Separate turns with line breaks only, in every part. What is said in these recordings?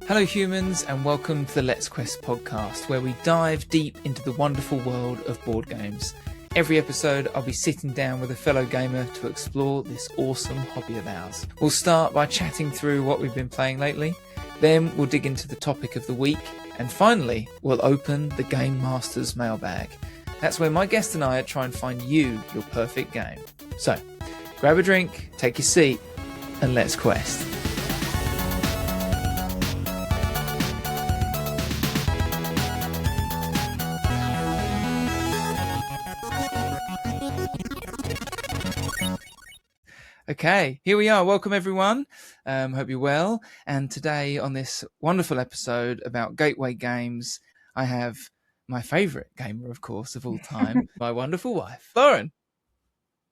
Hello humans, and welcome to the Let's Quest podcast, where we dive deep into the wonderful world of board games. Every episode I'll be sitting down with a fellow gamer to explore this awesome hobby of ours. We'll start by chatting through what we've been playing lately, then we'll dig into the topic of the week, and finally we'll open the Game Master's Mailbag. That's where my guest and I try and find you your perfect game. So, grab a drink, take your seat, and let's quest. Okay, here we are. Welcome everyone. Hope you're well. And today on this wonderful episode about gateway games, I have my favourite gamer, of course, of all time, my wonderful wife, Lauren.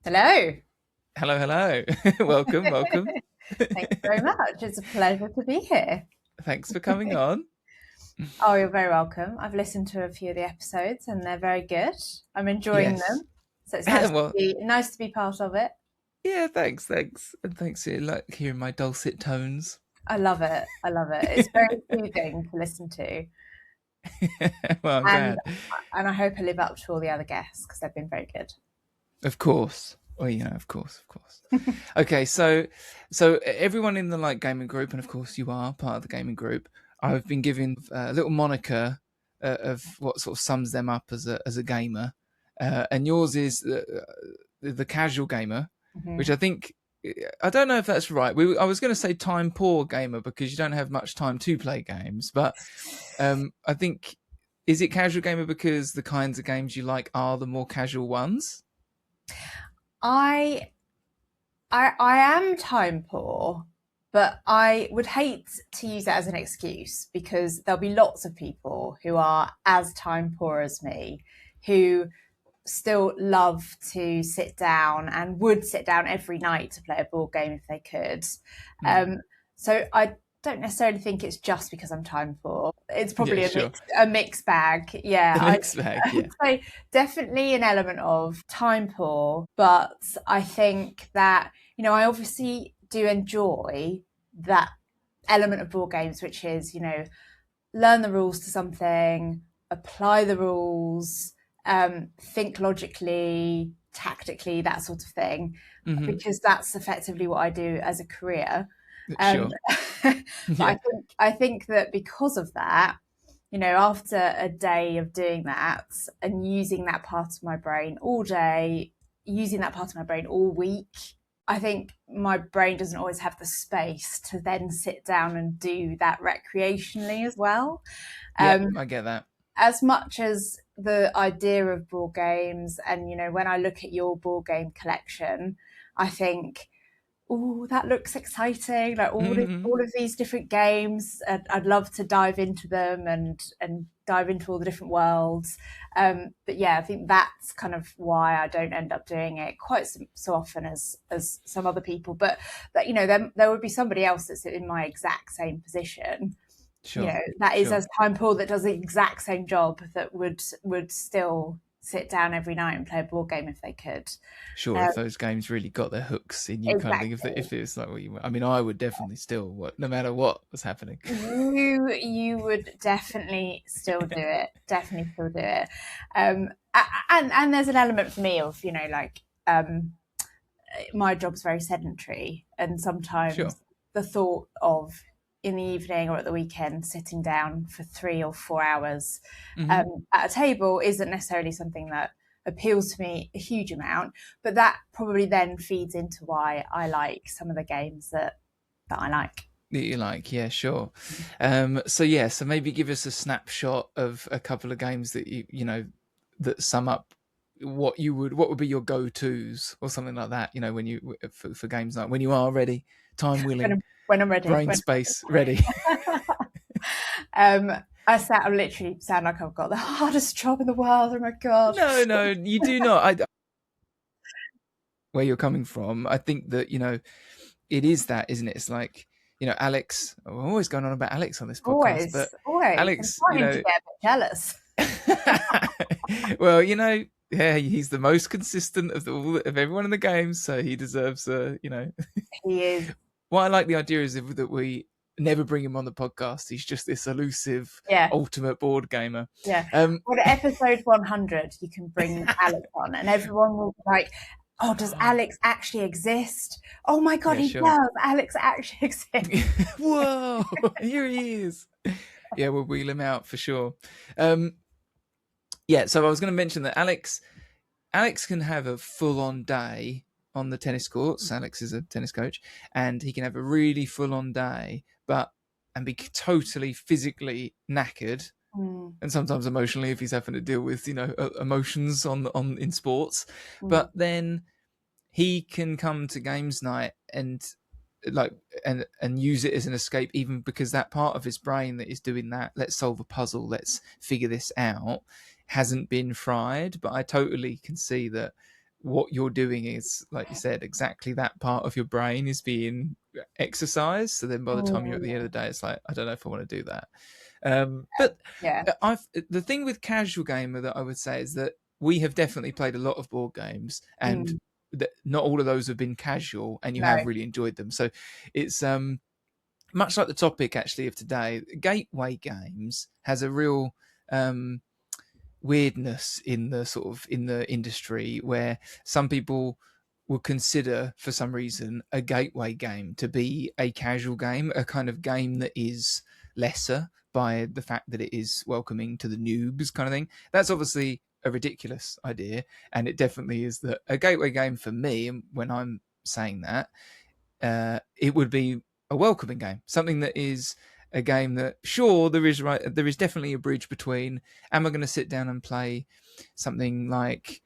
Hello.
Hello. welcome.
Thank you very much. It's a pleasure to be here.
Thanks for coming on.
Oh, you're very welcome. I've listened to a few of the episodes and they're very good. I'm enjoying them. So it's nice to be part of it.
Yeah, thanks. And thanks for hearing my dulcet tones.
I love it. It's very soothing to listen to.
Well, I'm glad.
And I hope I live up to all the other guests because they've been very good.
Of course. Well, of course. Okay, so everyone in the gaming group, and of course you are part of the gaming group, I've been given a little moniker of what sort of sums them up as a gamer, and yours is the casual gamer. Mm-hmm. Which I think, I don't know if that's right. I was going to say time poor gamer because you don't have much time to play games, but I think, is it casual gamer because the kinds of games you like are the more casual ones?
I am time poor, but I would hate to use that as an excuse because there'll be lots of people who are as time poor as me who still love to sit down and would sit down every night to play a board game if they could. So I don't necessarily think it's just because I'm time poor. It's probably a mixed bag. Yeah.
A mixed bag, yeah.
So definitely an element of time poor, but I think that, I obviously do enjoy that element of board games, which is, learn the rules to something, apply the rules, think logically, tactically, that sort of thing, because that's effectively what I do as a career.
Sure.
Yeah. I think that because of that, after a day of doing that and using that part of my brain all day, using that part of my brain all week, I think my brain doesn't always have the space to then sit down and do that recreationally as well.
Yeah, I get that.
As much as the idea of board games and, when I look at your board game collection, I think, oh, that looks exciting. Like all of these different games, I'd love to dive into them and dive into all the different worlds. But yeah, I think that's kind of why I don't end up doing it quite so often as some other people. But that, there would be somebody else that's in my exact same position.
Sure.
That is as time poor that does the exact same job that would still sit down every night and play a board game if they could.
Sure, if those games really got their hooks in you, exactly. Kind of thing. If it was like what you, I would definitely still, no matter what was happening.
You would definitely still do it. Definitely still do it. And there's an element for me of my job's very sedentary, and sometimes the thought of in the evening or at the weekend sitting down for 3 or 4 hours at a table isn't necessarily something that appeals to me a huge amount, but that probably then feeds into why I like some of the games that I like.
That you like, yeah, sure. So maybe give us a snapshot of a couple of games that that sum up what would be your go-tos or something like that, when you for games like when you are ready, time willing.
When I'm ready.
Brain space ready.
I literally sound like I've got the hardest job in the world. Oh my God.
No, you do not. Where you're coming from, I think that, it is that, isn't it? It's like, Alex, I'm always going on about Alex on this podcast.
Always.
Alex,
I'm starting to get a bit jealous.
Well, he's the most consistent of everyone in the game, so he deserves,
He is.
What I like the idea is that we never bring him on the podcast. He's just this elusive,
Yeah.
ultimate board gamer.
Yeah. Well, at episode 100, you can bring Alex on, and everyone will be like, "Oh, does Alex actually exist? Oh my God,
Yeah,
he
sure.
does. Alex actually exists."
Whoa, here he is. Yeah, we'll wheel him out for sure. Yeah, so I was going to mention that Alex can have a full-on day on the tennis courts. Alex is a tennis coach, and he can have a really full-on day, and be totally physically knackered, and sometimes emotionally if he's having to deal with emotions on in sports. But then he can come to games night and use it as an escape, even because that part of his brain that is doing that, let's solve a puzzle, let's figure this out, hasn't been fried. But I totally can see that what you're doing is, like you said, exactly that part of your brain is being exercised. So then by the time you're at the end of the day, it's like, I don't know if I want to do that. But
Yeah.
the thing with casual gamer that I would say is that we have definitely played a lot of board games, and not all of those have been casual, and you have really enjoyed them. So it's much like the topic actually of today. Gateway games has a real weirdness in the industry, where some people will consider, for some reason, a gateway game to be a casual game, a kind of game that is lesser by the fact that it is welcoming to the noobs kind of thing. That's obviously a ridiculous idea, and it definitely is that a gateway game for me, and when I'm saying that, it would be a welcoming game, something that is a game that, sure, there is definitely a bridge between, am I going to sit down and play something like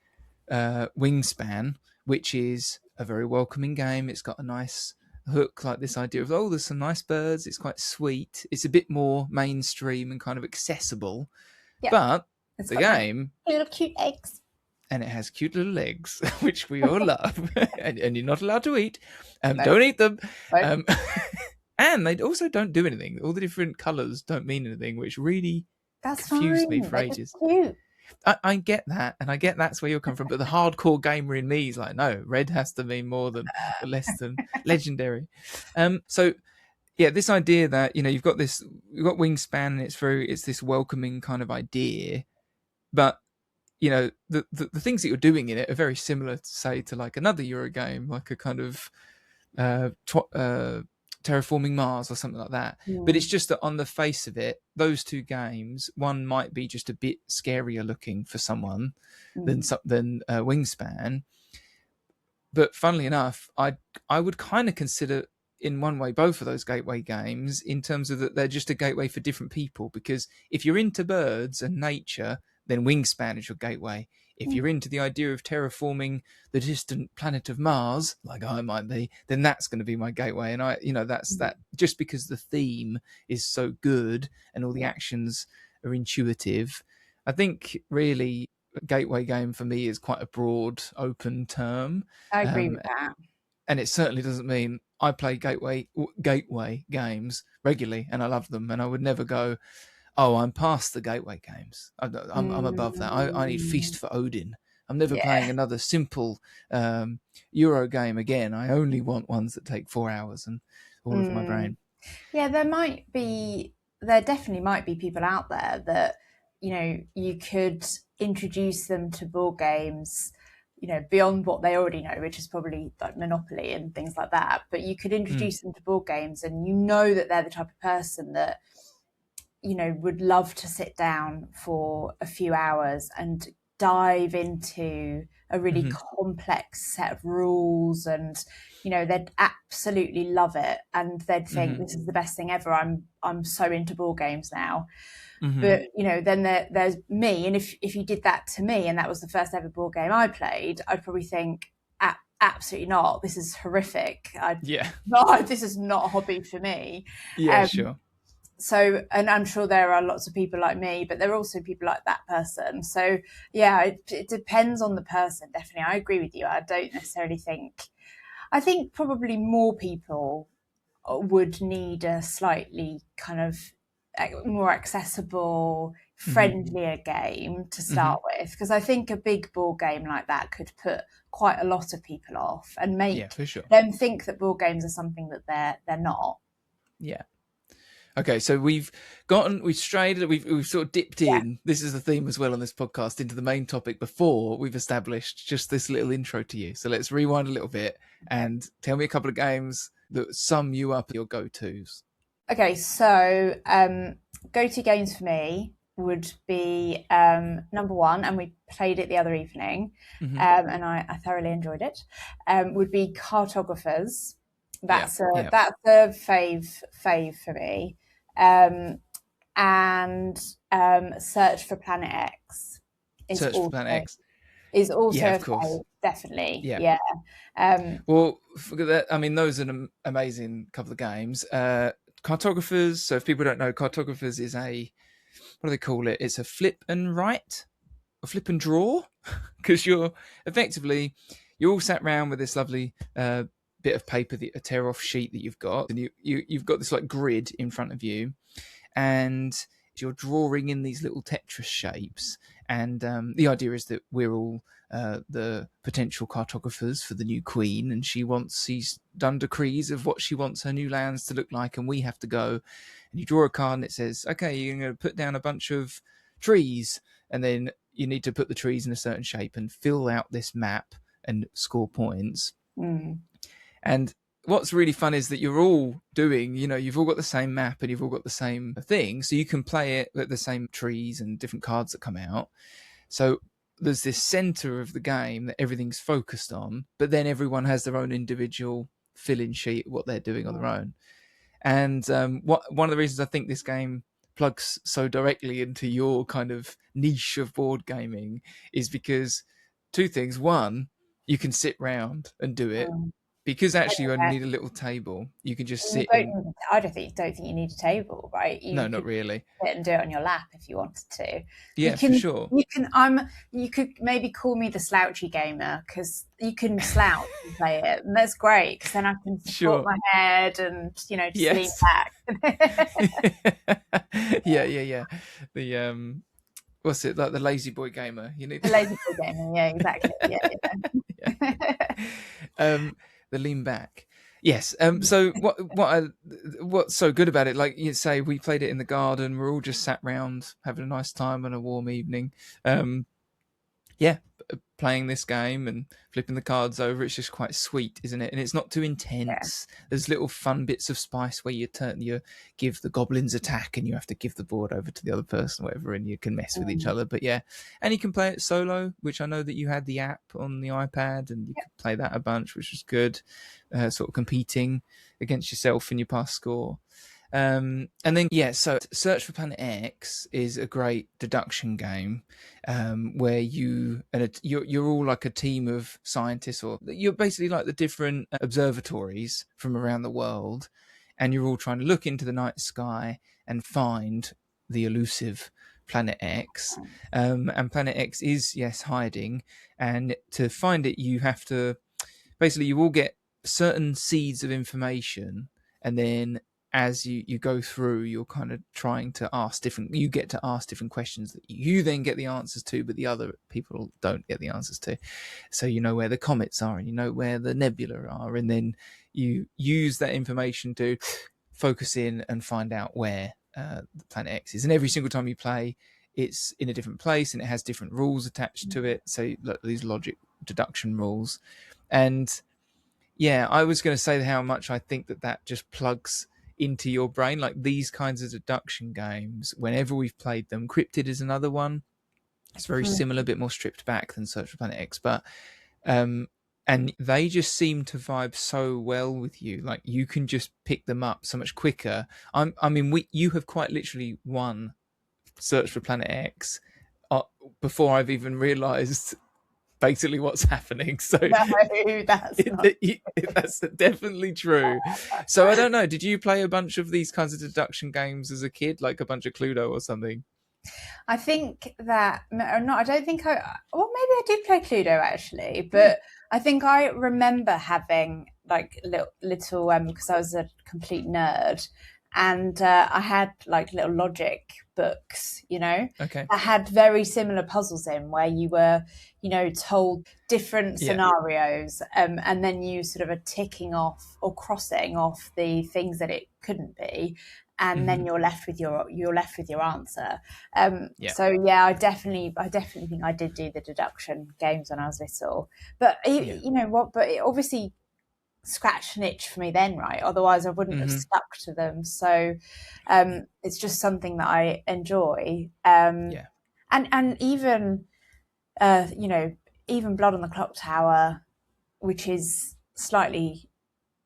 Wingspan, which is a very welcoming game. It's got a nice hook, like this idea of, oh, there's some nice birds, it's quite sweet, it's a bit more mainstream and kind of accessible. Yep. But it's the game,
little cute eggs,
and it has cute little eggs, which we all love, and you're not allowed to eat. Don't eat them. And they also don't do anything. All the different colours don't mean anything, which really confused me for ages.
Cute.
I get that, and I get that's where you're coming from, but the hardcore gamer in me is like, no, red has to mean more than less than legendary. So yeah, this idea that, you've got Wingspan, and it's this welcoming kind of idea, but the things that you're doing in it are very similar, say, to like another Euro game, like a kind of Terraforming Mars or something like that. But it's just that on the face of it, those two games, one might be just a bit scarier looking for someone than Wingspan. But funnily enough, I would kind of consider, in one way, both of those gateway games, in terms of that they're just a gateway for different people. Because if you're into birds and nature, then Wingspan is your gateway. If you're into the idea of terraforming the distant planet of Mars, like I might be, then that's going to be my gateway. And that's that, just because the theme is so good and all the actions are intuitive. I think really gateway game for me is quite a broad, open term.
I agree with that.
And it certainly doesn't mean I play gateway games regularly and I love them, and I would never go, oh, I'm past the gateway games. I'm above that. I need Feast for Odin. I'm never playing another simple Euro game again. I only want ones that take 4 hours and all of my brain.
Yeah, there definitely might be people out there that, you could introduce them to board games, beyond what they already know, which is probably like Monopoly and things like that. But you could introduce them to board games, and that they're the type of person that, would love to sit down for a few hours and dive into a really complex set of rules, and they'd absolutely love it, and they'd think this is the best thing ever. I'm so into board games now. But then there's me, and if you did that to me and that was the first ever board game I played, I'd probably think, absolutely not, this is horrific. This is not a hobby for me.
Sure.
So, and I'm sure there are lots of people like me, but there are also people like that person. So yeah, it depends on the person. Definitely. I agree with you. I don't necessarily I think probably more people would need a slightly kind of more accessible, friendlier game to start with. Because I think a big board game like that could put quite a lot of people off and make them think that board games are something that they're not.
Yeah. Okay, so we've strayed, we've sort of dipped in. This is the theme as well on this podcast into the main topic before we've established just this little intro to you. So let's rewind a little bit and tell me a couple of games that sum you up your go-tos.
Okay, so go-to games for me would be number one, and we played it the other evening, and I thoroughly enjoyed it. Would be Cartographers. That's a fave for me. And Search for Planet X
Search for Planet X
is also
yeah,
a
of course.
fave, definitely.
Yeah. Well, forget that. I mean, those are an amazing couple of games. Cartographers. So if people don't know, Cartographers is what do they call it? It's a flip and write or flip and draw, because you're all sat around with this lovely bit of paper, a tear off sheet that you've got, and you've got this like grid in front of you, and you're drawing in these little Tetris shapes. And the idea is that we're all the potential cartographers for the new queen, and she's done decrees of what she wants her new lands to look like, and we have to go and you draw a card and it says, okay, you're going to put down a bunch of trees, and then you need to put the trees in a certain shape and fill out this map and score points. And what's really fun is that you're all doing, you've all got the same map and you've all got the same thing. So you can play it with the same trees and different cards that come out. So there's this center of the game that everything's focused on, but then everyone has their own individual fill-in sheet, what they're doing on their own. And one of the reasons I think this game plugs so directly into your kind of niche of board gaming is because two things. One, you can sit round and do it. Because actually you only need a little table. You can just sit in.
I don't think you need a table, right?
No, not really.
Sit and do it on your lap if you wanted to.
Yeah, for sure.
You could maybe call me the slouchy gamer, because you can slouch and play it, and that's great, because then I can support my head and just lean back.
Yeah. The what's it, like the lazy boy gamer? You need
the lazy boy gamer. Yeah, exactly. Yeah.
The lean back. Yes. So what's so good about it? Like you say, we played it in the garden. We're all just sat round having a nice time on a warm evening. Playing this game and flipping the cards over. It's just quite sweet, isn't it? And it's not too intense. Yeah. There's little fun bits of spice where you give the goblins attack and you have to give the board over to the other person, or whatever, and you can mess with each other. But yeah, and you can play it solo, which I know that you had the app on the iPad, and you could play that a bunch, which was good. Sort of competing against yourself in your past score. And then so Search for Planet X is a great deduction game where you're all like a team of scientists, or you're basically like the different observatories from around the world, and you're all trying to look into the night sky and find the elusive Planet X. And Planet X is hiding, and to find it you have to basically, you all get certain seeds of information, and then as you go through, you're kind of trying to you get to ask different questions that you then get the answers to, but the other people don't get the answers to. So you know where the comets are, and you know where the nebula are, and then you use that information to focus in and find out where the Planet X is. And every single time you play, it's in a different place, and it has different rules attached to it. So these logic deduction rules. And yeah, I was going to say how much I think that just plugs into your brain, like these kinds of deduction games. Whenever we've played them, Cryptid is another one. It's very similar, a bit more stripped back than Search for Planet X, but and they just seem to vibe so well with you. Like you can just pick them up so much quicker. You have quite literally won Search for Planet X before I've even realised basically what's happening. So
no,
that's definitely true. So I don't know, did you play a bunch of these kinds of deduction games as a kid, like a bunch of Cluedo or something?
I think that I don't think maybe I did play Cluedo actually, but I think I remember having like little because I was a complete nerd, and I had like little logic books, that had very similar puzzles in, where you were, told different scenarios, and then you sort of are ticking off or crossing off the things that it couldn't be. and then you're left with your answer.
Yeah.
So yeah, I definitely think I did do the deduction games when I was little. But you know what? But it obviously scratched an itch for me then, right? Otherwise, I wouldn't have stuck to them. So it's just something that I enjoy. And even you know, even Blood on the Clock Tower, which is slightly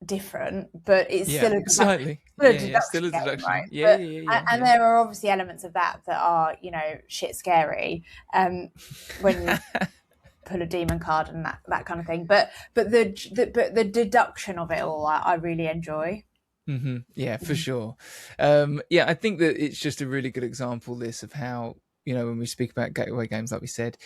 different, but it's still a
slightly.
deduction
Still a
game,
deduction.
right? And there are obviously elements of that are, you know, shit scary. When you pull a demon card and that kind of thing. But the deduction of it all, I really enjoy.
Yeah, for sure. I think that it's just a really good example, this, of how, you know, when we speak about gateway games, like we said,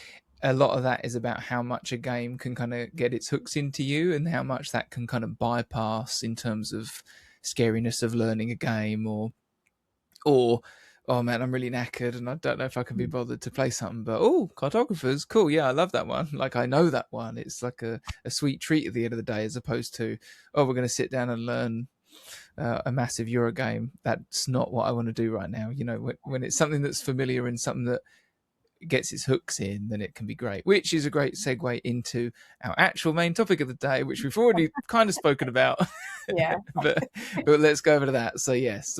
a lot of that is about how much a game can kind of get its hooks into you and how much that can kind of bypass in terms of scariness of learning a game, or oh man, I'm really knackered and I don't know if I can be bothered to play something, but cartographers, cool, yeah, I love that one. Like, I know that one. It's like a sweet treat at the end of the day, as opposed to, we're going to sit down and learn a massive Euro game. That's not what I want to do right now. You know, when it's something that's familiar and something that gets its hooks in, then it can be great, which is a great segue into our actual main topic of the day, which we've already kind of spoken about.
Yeah.
but let's go over to that. So yes.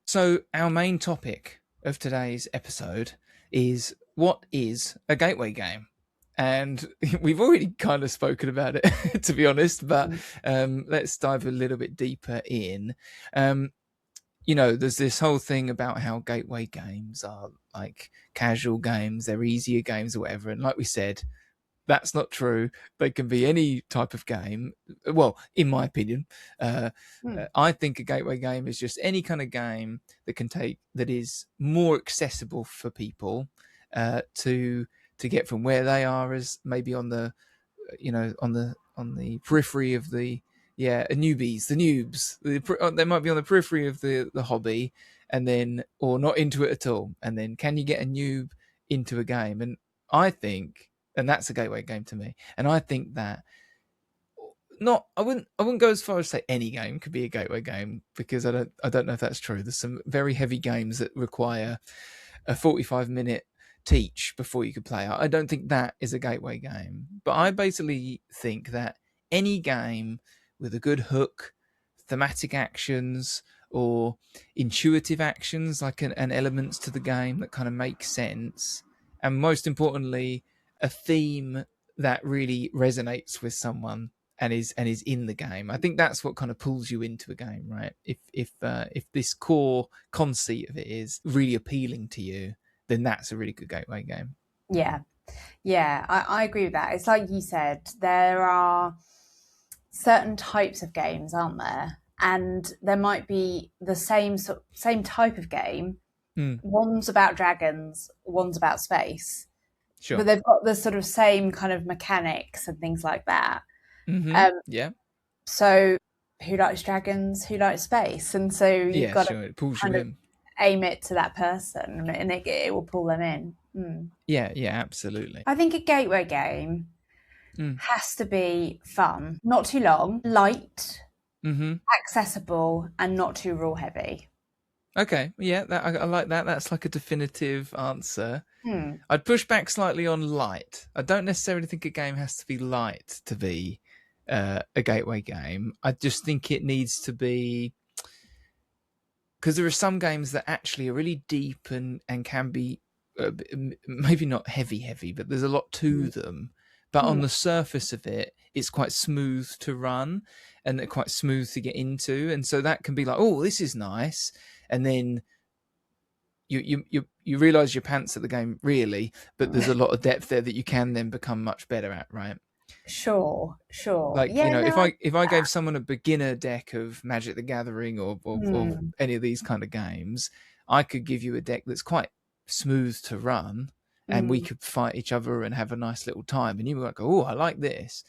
So our main topic of today's episode is, what is a gateway game? And we've already kind of spoken about it, to be honest, but let's dive a little bit deeper in. You know, there's this whole thing about how gateway games are like casual games, they're easier games or whatever. And like we said, that's not true. They can be any type of game. Well, in my opinion, I think a gateway game is just any kind of game that is more accessible for people to get from where they are, as maybe on the, you know, on the periphery of the the noobs. They might be on the periphery of the hobby, and then, or not into it at all. And then, can you get a noob into a game? And I think, and that's a gateway game to me. And I think that I wouldn't go as far as say any game could be a gateway game, because I don't know if that's true. There's some very heavy games that require a 45-minute teach before you could play. I don't think that is a gateway game. But I basically think that any game with a good hook, thematic actions, or intuitive actions, like an elements to the game that kind of make sense, and most importantly, a theme that really resonates with someone and is in the game. I think that's what kind of pulls you into a game, right? If this core conceit of it is really appealing to you, then that's a really good gateway game.
Yeah, I agree with that. It's like you said, there are certain types of games, aren't there? And there might be the same type of game. One's about dragons, one's about space.
Sure.
But they've got the sort of same kind of mechanics and things like that.
Yeah.
So who likes dragons? Who likes space? And so you've got to
it pulls
kind
you
of
in.
Aim it to that person, and it will pull them in.
Yeah, absolutely.
I think a gateway game has to be fun, not too long, light, accessible, and not too rule heavy.
Okay, yeah, I like that. That's like a definitive answer. I'd push back slightly on light. I don't necessarily think a game has to be light to be a gateway game. I just think it needs to be, because there are some games that actually are really deep and can be maybe not heavy, but there's a lot to them. But on the surface of it, it's quite smooth to run and they're quite smooth to get into. And so that can be like, oh, this is nice. And then you realize your pants at the game, really, but there's a lot of depth there that you can then become much better at, right?
Sure.
Like, you know, if I gave someone a beginner deck of Magic the Gathering or any of these kind of games, I could give you a deck that's quite smooth to run, and we could fight each other and have a nice little time, and you might go, oh, I like this.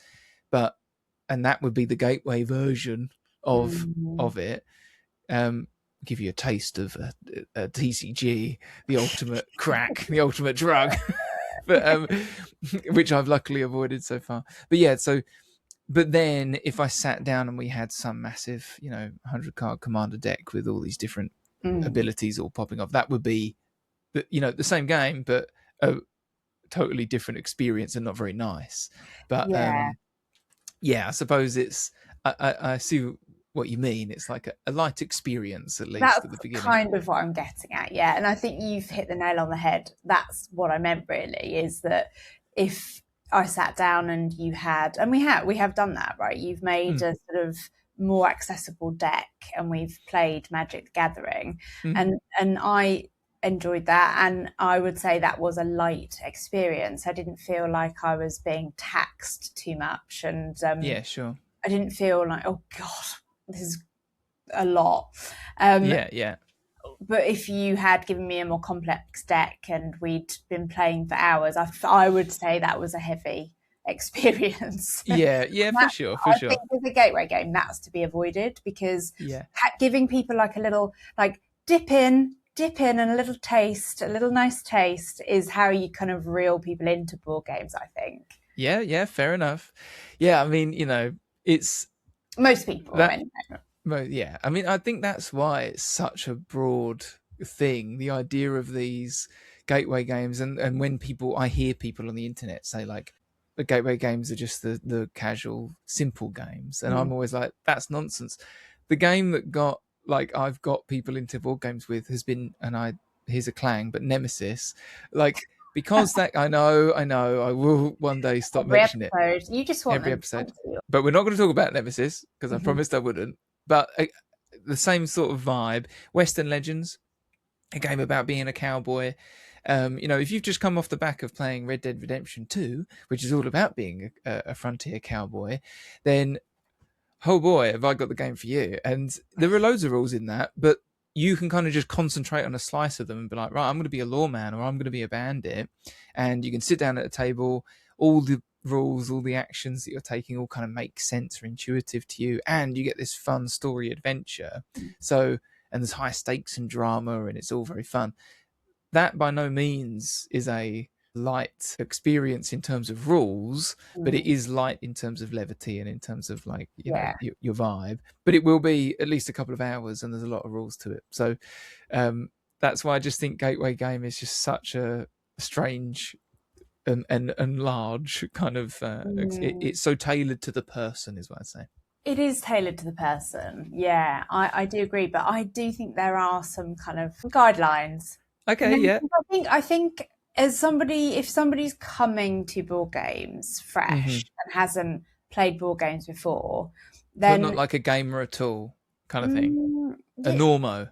And that would be the gateway version of it. Give you a taste of a TCG, the ultimate crack, the ultimate drug, but which I've luckily avoided so far. But yeah, so But then if I sat down and we had some massive, 100-card commander deck with all these different abilities all popping off, that would be, the same game, but a totally different experience and not very nice. But I suppose it's, I see what you mean. It's like a light experience, at least
That's
at the beginning.
kind of what I'm getting at, yeah. And I think you've hit the nail on the head. That's what I meant, really, is that if I sat down and you had, and we have done that, right? You've made a sort of more accessible deck, and we've played Magic the Gathering, and I enjoyed that, and I would say that was a light experience. I didn't feel like I was being taxed too much, and
yeah, sure.
I didn't feel like, oh god, this is a lot.
Yeah.
But if you had given me a more complex deck and we'd been playing for hours, I would say that was a heavy experience.
Yeah, for sure.
I think with a gateway game, that's to be avoided, because giving people like a little, like, dip in and a little taste, a little nice taste, is how you kind of reel people into board games, I think.
Yeah, fair enough. Yeah, I mean, it's
most people
that,
anyway.
Yeah, I mean, I think that's why it's such a broad thing, the idea of these gateway games. And when I hear people on the internet say, like, the gateway games are just the casual, simple games, and I'm always like, that's nonsense. The game that I've got people into board games with has been, here's a clang, but Nemesis, like, because that I know, I will one day stop mentioning it.
You just want
every episode, but we're not going to talk about Nemesis, because I promised I wouldn't. But the same sort of vibe. Western Legends, a game about being a cowboy. If you've just come off the back of playing Red Dead Redemption 2, which is all about being a frontier cowboy, then, oh boy, have I got the game for you. And there are loads of rules in that, but you can kind of just concentrate on a slice of them and be like, right, I'm going to be a lawman, or I'm going to be a bandit. And you can sit down at a table, all the rules, all the actions that you're taking all kind of make sense or intuitive to you, and you get this fun story adventure. So, and there's high stakes and drama, and it's all very fun. That by no means is a light experience in terms of rules, but it is light in terms of levity and in terms of, like, your vibe. But it will be at least a couple of hours, and there's a lot of rules to it. So that's why I just think gateway game is just such a strange and large kind of it's so tailored to the person, is what I'd say.
It is tailored to the person. Yeah, I do agree, but I do think there are some kind of guidelines.
Okay, yeah.
I think as somebody, if somebody's coming to board games fresh and hasn't played board games before, then
not like a gamer at all, kind of thing. A normo.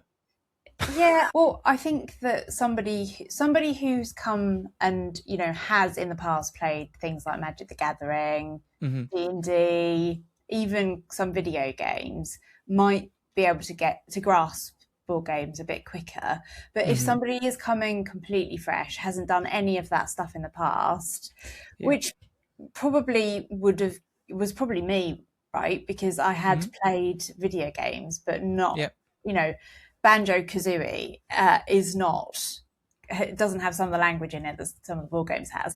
Yeah, well, I think that somebody who's come and, has in the past played things like Magic the Gathering, D&D, even some video games, might be able to get to grasp board games a bit quicker. But if somebody is coming completely fresh, hasn't done any of that stuff in the past, which probably was probably me, right? Because I had played video games, but not, Banjo-Kazooie is not, it doesn't have some of the language in it that some of the board games has.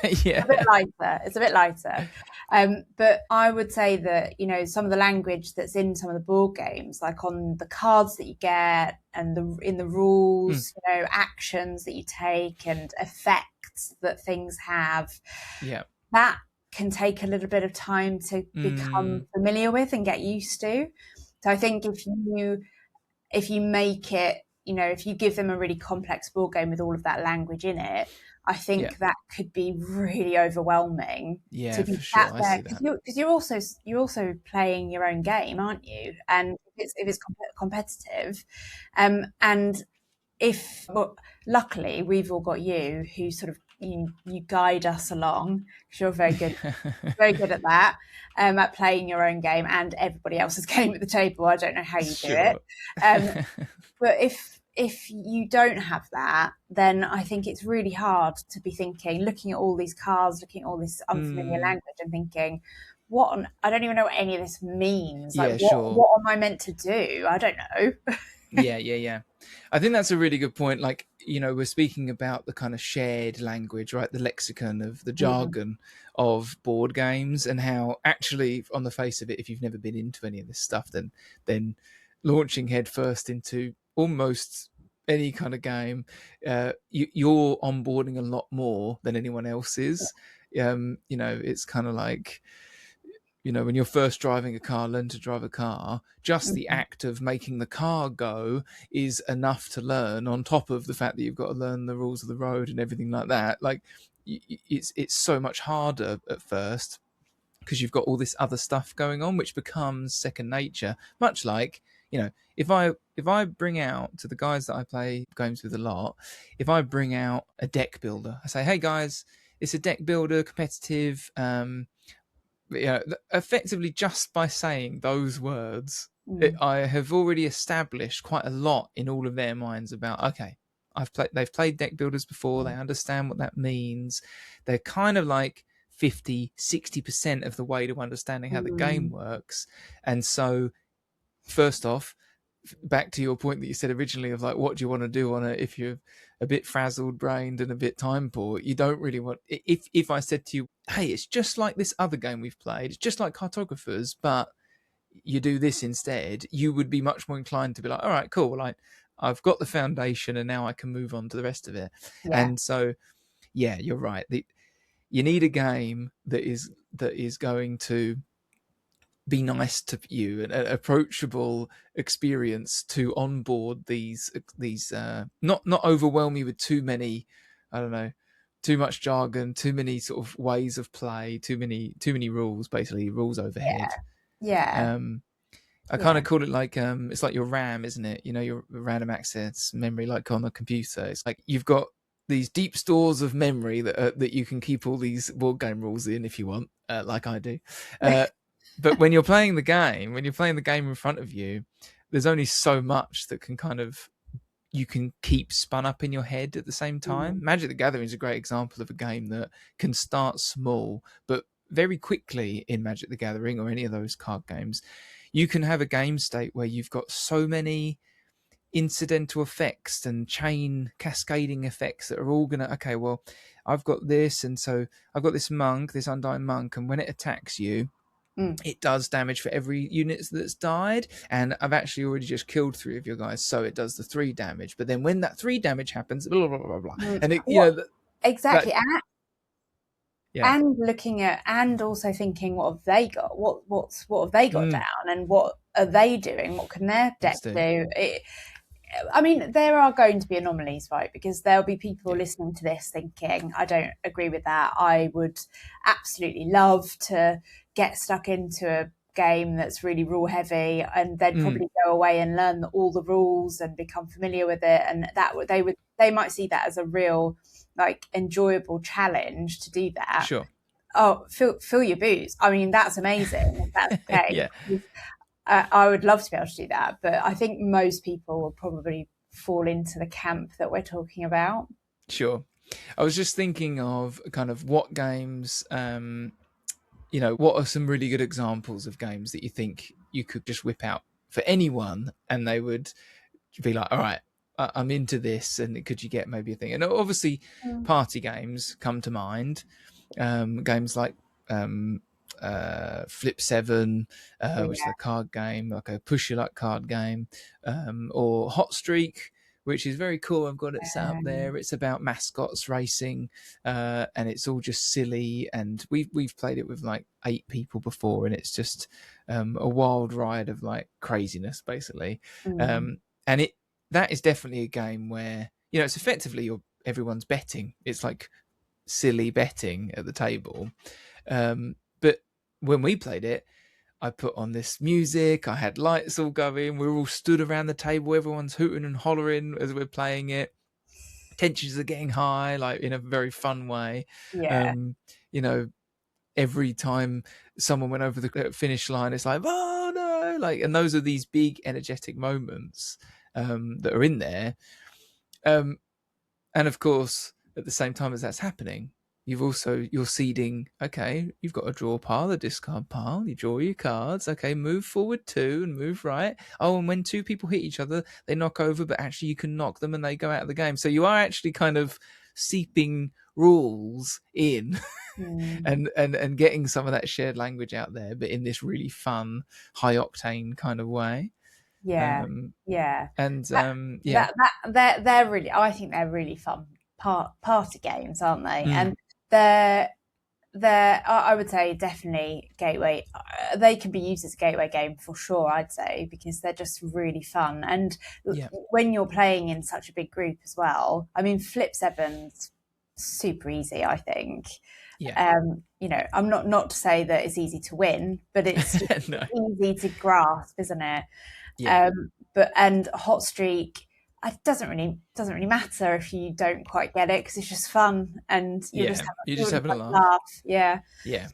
It's a bit lighter. But I would say that, some of the language that's in some of the board games, like on the cards that you get and in the rules, actions that you take and effects that things have, that can take a little bit of time to become familiar with and get used to. So I think if you make it, if you give them a really complex board game with all of that language in it, I think that could be really overwhelming.
Yeah,
to be
for sure.
there, because you're also playing your own game, aren't you? And if it's competitive, and luckily we've all got you who sort of you guide us along, because you're very good at that, at playing your own game and everybody else's game at the table. I don't know how you do it, but if you don't have that, then I think it's really hard to be looking at all these cards, looking at all this unfamiliar language and thinking, I don't even know what any of this means. Like, what am I meant to do? I don't know.
Yeah. I think that's a really good point. Like, we're speaking about the kind of shared language, right? The lexicon of the jargon of board games, and how actually, on the face of it, if you've never been into any of this stuff, then launching headfirst into almost any kind of game, you're onboarding a lot more than anyone else is. It's kind of like, when you're first driving a car, learn to drive a car, just the act of making the car go is enough to learn, on top of the fact that you've got to learn the rules of the road and everything like that. Like, it's so much harder at first because you've got all this other stuff going on, which becomes second nature. Much like, if I bring out, to the guys that I play games with a lot, if I bring out a deck builder, I say, hey guys, it's a deck builder, competitive, effectively, just by saying those words, I have already established quite a lot in all of their minds about, okay, they've played deck builders before, they understand what that means. They're kind of like 50-60% of the way to understanding how the game works. And so, first off, back to your point that you said originally of like, what do you want to do on it if you're a bit frazzled brained and a bit time poor? You don't really want, if I said to you, hey, it's just like this other game we've played, it's just like Cartographers, but you do this instead, you would be much more inclined to be like, all right, cool, well, I've got the foundation and now I can move on to the rest of it. And so, yeah, you're right, you need a game that is going to be nice to you, an approachable experience to onboard these not overwhelm you with too many, I don't know, too much jargon, too many sort of ways of play, too many rules, basically rules overhead. I kind of call it like, it's like your RAM, isn't it? Your random access memory, like on a computer. It's like you've got these deep stores of memory that you can keep all these board game rules in if you want, like I do. But when you're playing the game in front of you, there's only so much that you can keep spun up in your head at the same time. Magic the Gathering is a great example of a game that can start small, but very quickly in Magic the Gathering or any of those card games, you can have a game state where you've got so many incidental effects and chain cascading effects that are all gonna, okay, well, I've got this, and so I've got this undying monk, and when it attacks you, it does damage for every unit that's died, and I've actually already just killed 3 of your guys, so it does the 3 damage. But then when that 3 damage happens, blah blah blah blah, and it,
exactly. And looking at, and also thinking, what have they got? What have they got down, and what are they doing? What can their deck do? I mean, there are going to be anomalies, right? Because there'll be people listening to this thinking, I don't agree with that. I would absolutely love to get stuck into a game that's really rule heavy, and they'd probably go away and learn all the rules and become familiar with it. And that they might see that as a real, like, enjoyable challenge to do that.
Sure.
Oh, fill your boots. I mean, that's amazing. That's okay. I would love to be able to do that, but I think most people will probably fall into the camp that we're talking about.
Sure. I was just thinking of kind of what games, what are some really good examples of games that you think you could just whip out for anyone and they would be like, all right, I'm into this, and could you get maybe a thing? And obviously party games come to mind, games like Flip 7, which is a card game, like a push your luck card game, or Hot Streak, which is very cool. I've got it set up there. It's about mascots racing, and it's all just silly. And we've played it with like 8 people before, and it's just a wild ride of like craziness, basically. And that is definitely a game where it's effectively everyone's betting. It's like silly betting at the table. But when we played it, I put on this music, I had lights all going, we were all stood around the table, everyone's hooting and hollering as we're playing it. Tensions are getting high, like in a very fun way. Every time someone went over the finish line, it's like, oh no, like, and those are these big energetic moments that are in there. And of course, at the same time as that's happening, you're seeding. Okay, you've got a draw pile, a discard pile. You draw your cards. Okay, move forward 2 and move right. Oh, and when 2 people hit each other, they knock over, but actually you can knock them and they go out of the game. So you are actually kind of seeping rules in and getting some of that shared language out there, but in this really fun, high octane kind of way.
Yeah, yeah.
And
That,
yeah,
they're really. I think they're really fun party games, aren't they?
mm,
And they're I would say definitely gateway. They can be used as a gateway game for sure. I'd say because they're just really fun. And
yeah,
when you're playing in such a big group as well, I mean, Flip Seven's super easy. I think.
yeah.
You know, I'm not to say that it's easy to win, but it's just
No,
easy to grasp, isn't it?
yeah,
And Hot Streak, it doesn't really matter if you don't quite get it because it's just fun and
yeah. You're just
you'll just
having a
have a
laugh.
laugh. Yeah.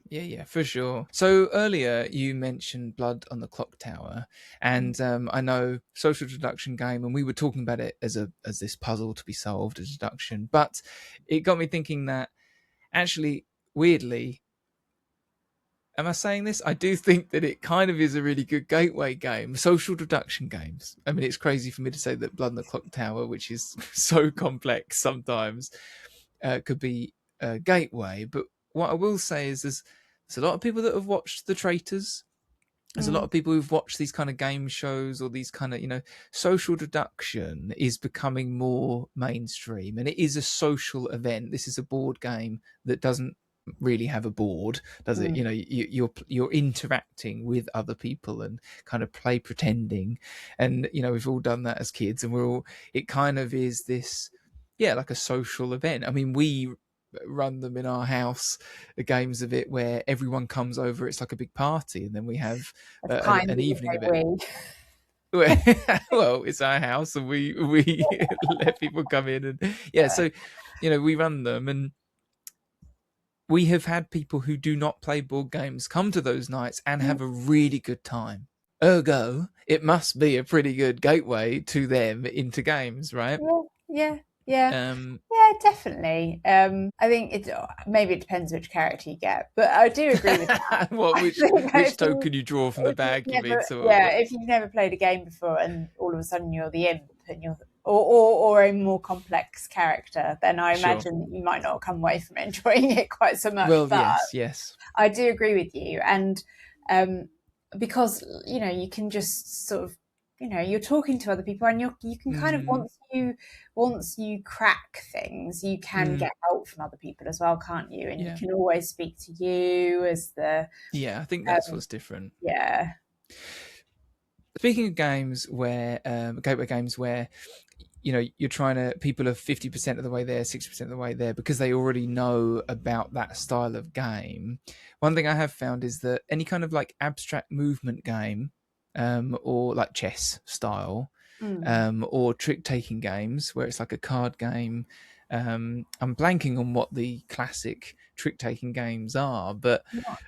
Yeah, for sure. So earlier you mentioned Blood on the Clock Tower, and I know social deduction game, and we were talking about it as this puzzle to be solved, a deduction. But it got me thinking that actually, weirdly, am I saying this? I do think that it kind of is a really good gateway game. Social deduction games. I mean, it's crazy for me to say that Blood on the Clock Tower, which is so complex sometimes, could be a gateway. But what I will say is there's a lot of people that have watched The Traitors. There's a lot of people who've watched these kind of game shows or these kind of, social deduction is becoming more mainstream, and it is a social event. This is a board game that doesn't really have a board, does it? You're interacting with other people and kind of play pretending, and we've all done that as kids, and it kind of is this, yeah, like a social event. I mean, we run them in our house, games of it where everyone comes over, it's like a big party, and then we have
That's kind of
an evening of it.
we.
Well, it's our house and we let people come in, and so we run them, and we have had people who do not play board games come to those nights and have a really good time. Ergo, it must be a pretty good gateway to them into games, right?
Yeah, yeah, definitely. I think maybe it depends which character you get, but I do agree with that.
Which token you draw from the bag? You mean?
If you've never played a game before and all of a sudden you're the imp and you're or a more complex character, then I imagine that you might not come away from enjoying it quite so much.
Well,
but
yes,
I do agree with you, and because you can just sort of you're talking to other people, and you can kind of once you crack things, you can get help from other people as well, can't you? And you can always speak to you as the
I think that's what's different.
Yeah.
Speaking of games where gateway games where you're trying to, people are 50% of the way there, 60% of the way there because they already know about that style of game. One thing I have found is that any kind of like abstract movement game, or like chess style, or trick-taking games where it's like a card game. I'm blanking on what the classic trick-taking games are, but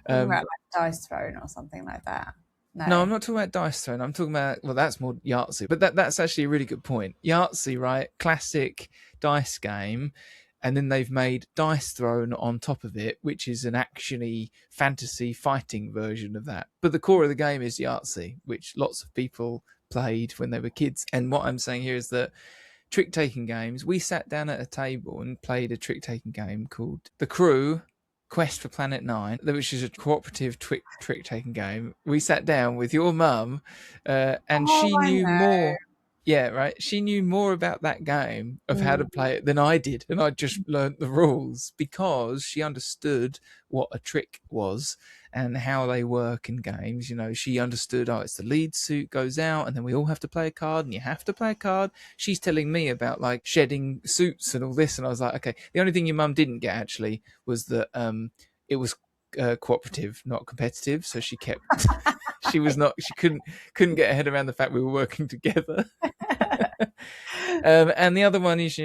about like Dice Throne or something like that.
No, I'm not talking about Dice Throne. I'm talking about, well, that's more Yahtzee. But that's actually a really good point. Yahtzee, right? Classic dice game. And then they've made Dice Throne on top of it, which is an actually fantasy fighting version of that. But the core of the game is Yahtzee, which lots of people played when they were kids. And what I'm saying here is that trick-taking games, we sat down at a table and played a trick-taking game called The Crew Quest for Planet 9, which is a cooperative trick-taking game. We sat down with your mum, and she knew more. Yeah, right. She knew more about that game of how to play it than I did, and I just learnt the rules because she understood what a trick was and how they work in games. She understood, it's the lead suit goes out, and then we all have to play a card, and you have to play a card. She's telling me about like shedding suits and all this, and I was like, okay. The only thing your mum didn't get actually was that it was cooperative, not competitive. So she kept. She couldn't get her head around the fact we were working together. And the other one is,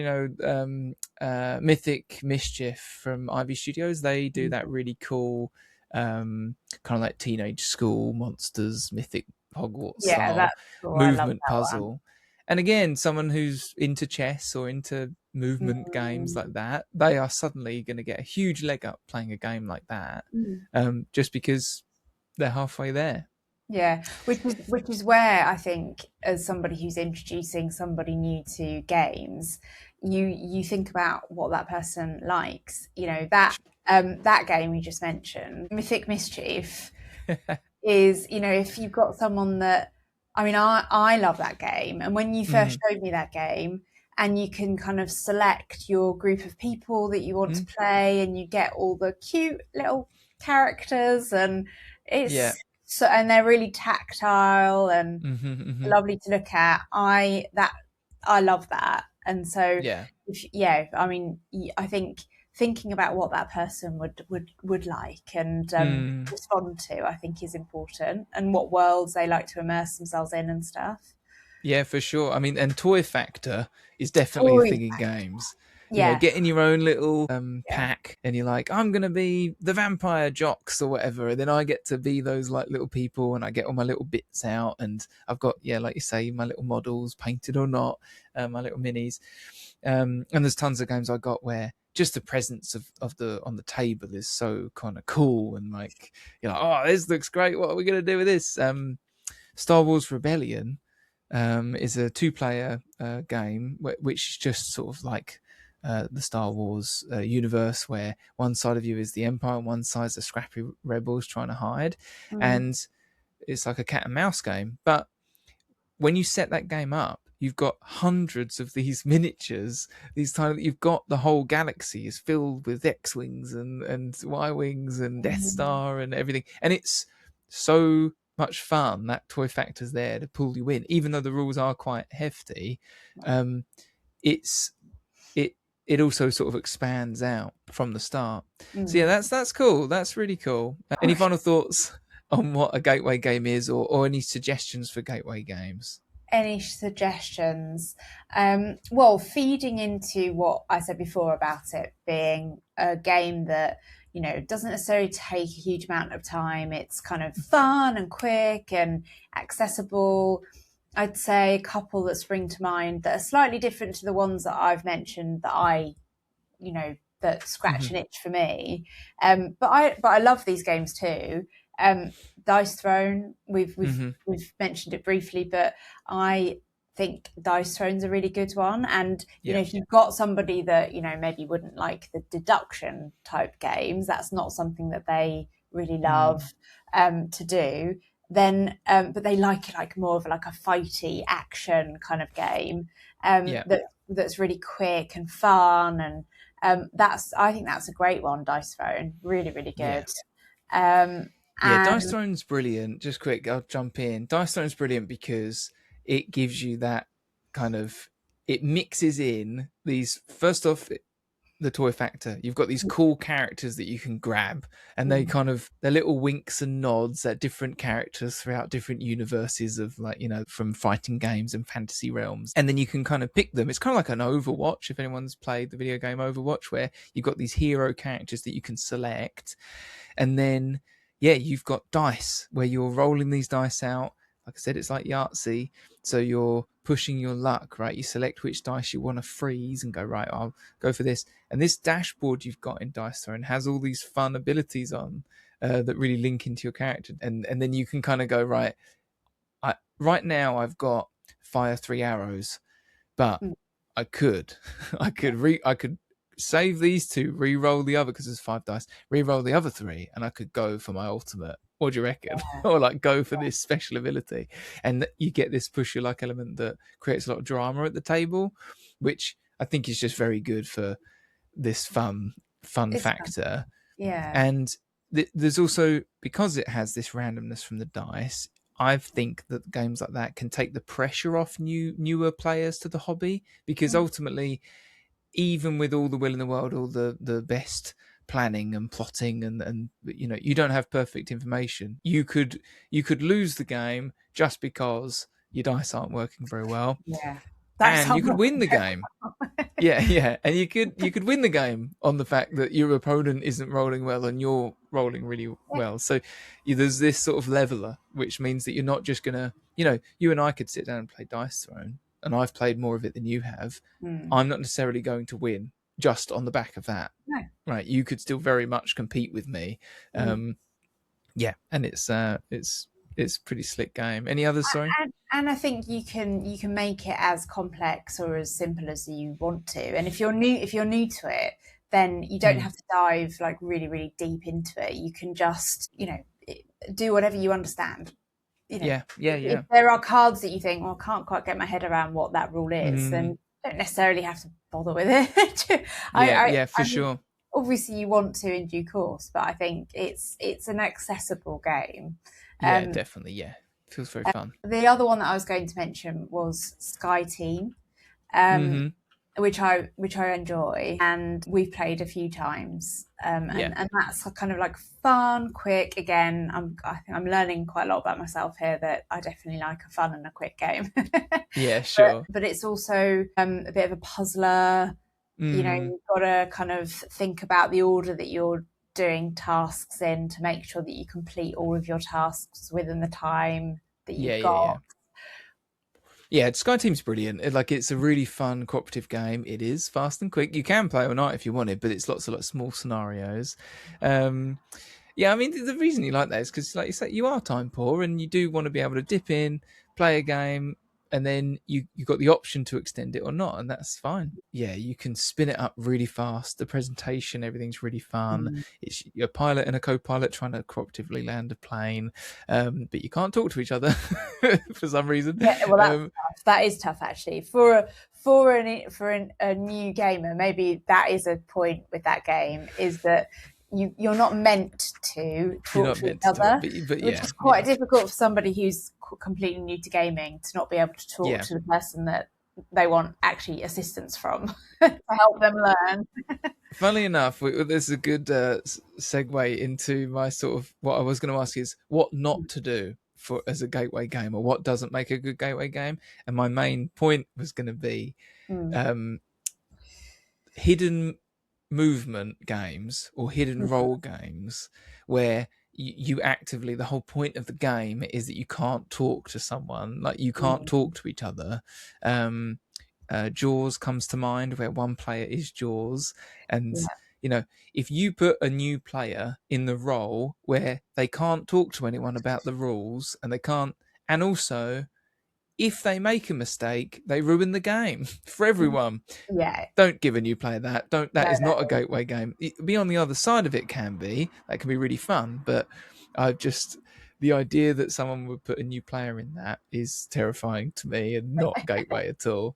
Mythic Mischief from Ivy Studios. They do that really cool kind of like teenage school monsters, mythic Hogwarts style
that's cool.
movement puzzle. And again, someone who's into chess or into movement games
Mm.
like that, they are suddenly going to get a huge leg up playing a game like that,
Mm.
just because they're halfway there.
Yeah, which is where I think, as somebody who's introducing somebody new to games, you think about what that person likes. That game you just mentioned, Mythic Mischief, is, if you've got someone that, I mean, I love that game. And when you first
Mm,
showed me that game, and you can kind of select your group of people that you want to
mm,
play, and you get all the cute little characters, and
yeah.
and they're really tactile and
Hmm. Hmm.
lovely to look at. I love that. And so,
Yeah.
yeah, I mean, I think thinking about what that person would like and
Mm.
respond to, I think, is important, and what worlds they like to immerse themselves in and stuff.
Yeah, for sure. I mean, and toy factor is definitely a
Toy,
thing in games.
yeah,
Getting your own little
yeah.
pack, and you're like, I'm gonna be the vampire jocks or whatever, and then I get to be those like little people, and I get all my little bits out, and I've got, yeah, like you say, my little models, painted or not, my little minis. And there's tons of games I got where just the presence of the on the table is so kind of cool, and like, you're like, oh, this looks great. What are we gonna do with this? Star Wars Rebellion is a two-player game, which is just sort of like the Star Wars universe, where one side of you is the Empire and one side's the scrappy rebels trying to hide,
Mm,
and it's like a cat and mouse game. But when you set that game up, you've got hundreds of these miniatures. These tiny, you've got the whole galaxy is filled with X-wings and Y-wings and Death
mm,
Star and everything, and it's so much fun. That toy factor's there to pull you in, even though the rules are quite hefty. Um, it's it it also sort of expands out from the start. So yeah,
mm.
that's cool. That's really cool. Any final thoughts on what a gateway game is, or any suggestions for gateway games?
Any suggestions? Well, feeding into what I said before about it being a game that, doesn't necessarily take a huge amount of time. It's kind of fun and quick and accessible. I'd say a couple that spring to mind that are slightly different to the ones that I've mentioned, that scratch
Hmm.
an itch for me. But I love these games too. Um, Dice Throne,
Hmm.
we've mentioned it briefly, but I think Dice Throne's a really good one. And
Yeah.
if you've got somebody that maybe wouldn't like the deduction type games, that's not something that they really love
Mm.
to do. Then, but they like more of like a fighty action kind of game
Yeah.
that's really quick and fun, and I think that's a great one. Dice Throne, really, really
Yeah.
good. Um,
Yeah. Dice
and
Throne's brilliant. Just quick, I'll jump in. Dice Throne's brilliant because it gives you that kind of, it mixes in these, first off, the toy factor. You've got these cool characters that you can grab, and they kind of, they're little winks and nods at different characters throughout different universes of, like, from fighting games and fantasy realms. And then you can kind of pick them. It's kind of like an Overwatch, if anyone's played the video game Overwatch, where you've got these hero characters that you can select. And then, yeah, you've got dice where you're rolling these dice out. Like I said, it's like Yahtzee. So you're pushing your luck, right? You select which dice you want to freeze and go, right, I'll go for this. And this dashboard you've got in Dice Throne has all these fun abilities on that really link into your character. And then you can kind of go, right, right now I've got fire 3 arrows, but I could, I could save these two, re-roll the other because there's 5 dice, re-roll the other 3, and I could go for my ultimate. What do you reckon? Or like go for this special ability, and you get this push your luck element that creates a lot of drama at the table, which I think is just very good for this fun
it's
factor.
yeah.
And there's also, because it has this randomness from the dice, I think that games like that can take the pressure off newer players to the hobby, because ultimately, even with all the will in the world, all the best planning and plotting, and you don't have perfect information. You could lose the game just because your dice aren't working very well,
Yeah, that's
and
how
you could win the game. Yeah, yeah, and you could win the game on the fact that your opponent isn't rolling well and you're rolling really well. So there's this sort of leveler, which means that you're not just gonna, you and I could sit down and play Dice Throne, and I've played more of it than you have, I'm not necessarily going to win just on the back of that.
No.
Right? You could still very much compete with me. Yeah, and it's a pretty slick game. Any others? Sorry.
And I think you can make it as complex or as simple as you want to. And if you're new to it, then you don't have to dive like really, really deep into it. You can just, do whatever you understand. If there are cards that you think, well, I can't quite get my head around what that rule is, then you don't necessarily have to bother with it.
For sure.
Obviously, you want to in due course, but I think it's an accessible game.
Definitely. Yeah, feels very fun.
The other one that I was going to mention was Sky Team, which I enjoy, and we've played a few times. And that's kind of like fun, quick. Again, I think I'm learning quite a lot about myself here, that I definitely like a fun and a quick game.
Yeah, sure.
But it's also a bit of a puzzler. You've got to kind of think about the order that you're doing tasks in to make sure that you complete all of your tasks within the time that you've got.
Yeah, Sky Team's brilliant. It's a really fun cooperative game. It is fast and quick. You can play all night if you wanted, but it's lots of small scenarios. I mean, the reason you like that is because, like you say, you are time poor and you do want to be able to dip in, play a game, and then you've got the option to extend it or not, and that's fine. Yeah, you can spin it up really fast. The presentation, everything's really fun. It's a pilot and a co-pilot trying to cooperatively land a plane, but you can't talk to each other for some reason.
Yeah, well, that is tough actually for a new gamer. Maybe that is a point with that game, is that you're not meant to talk to each other, which is quite difficult for somebody who's completely new to gaming, to not be able to talk to the person that they want actually assistance from to help them learn.
Funnily enough, there's a good segue into my sort of, what I was going to ask is what not to do as a gateway game, or what doesn't make a good gateway game. And my main point was going to be hidden movement games or hidden role games, where you actively, the whole point of the game is that you can't talk to someone, like you can't talk to each other. Jaws comes to mind, where one player is Jaws, and if you put a new player in the role where they can't talk to anyone about the rules, and also if they make a mistake, they ruin the game for everyone. Don't give a new player that. That is not a gateway game. Be on the other side of it can be really fun, but the idea that someone would put a new player in that is terrifying to me, and not gateway at all.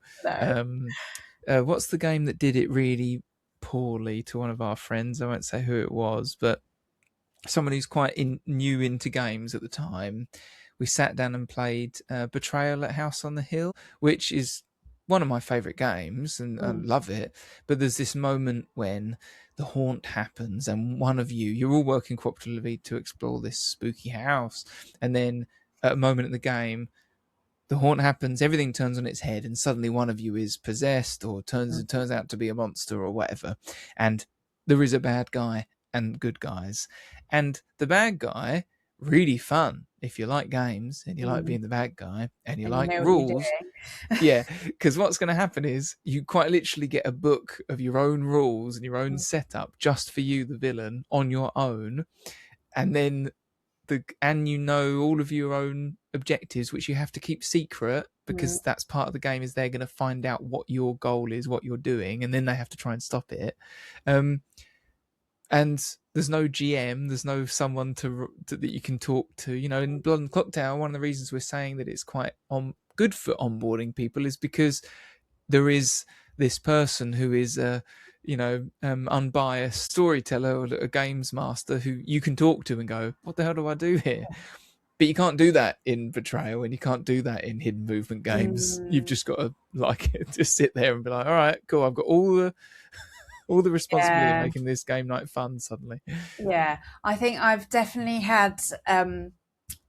What's the game that did it really poorly to one of our friends? I won't say who it was, but someone who's quite new into games at the time. We sat down and played Betrayal at House on the Hill, which is one of my favourite games, and I love it. But there's this moment when the haunt happens, and one of you're all working cooperatively to explore this spooky house, and then at a moment in the game, the haunt happens, everything turns on its head, and suddenly one of you is possessed, or turns out to be a monster or whatever. And there is a bad guy and good guys. And the bad guy, really fun if you like games and you like being the bad guy and you like rules. Because what's going to happen is you quite literally get a book of your own rules and your own setup just for you, the villain, on your own. And then all of your own objectives, which you have to keep secret, because that's part of the game, is they're going to find out what your goal is, what you're doing, and then they have to try and stop it. And there's no GM, there's no someone that you can talk to. In Blood and Clocktower, one of the reasons we're saying that it's quite good for onboarding people is because there is this person who is unbiased storyteller or a games master who you can talk to and go, what the hell do I do here? But you can't do that in Betrayal, and you can't do that in hidden movement games. You've just got to just sit there and be like, all right, cool, I've got all the responsibility of making this game night fun suddenly.
Yeah, I think I've definitely had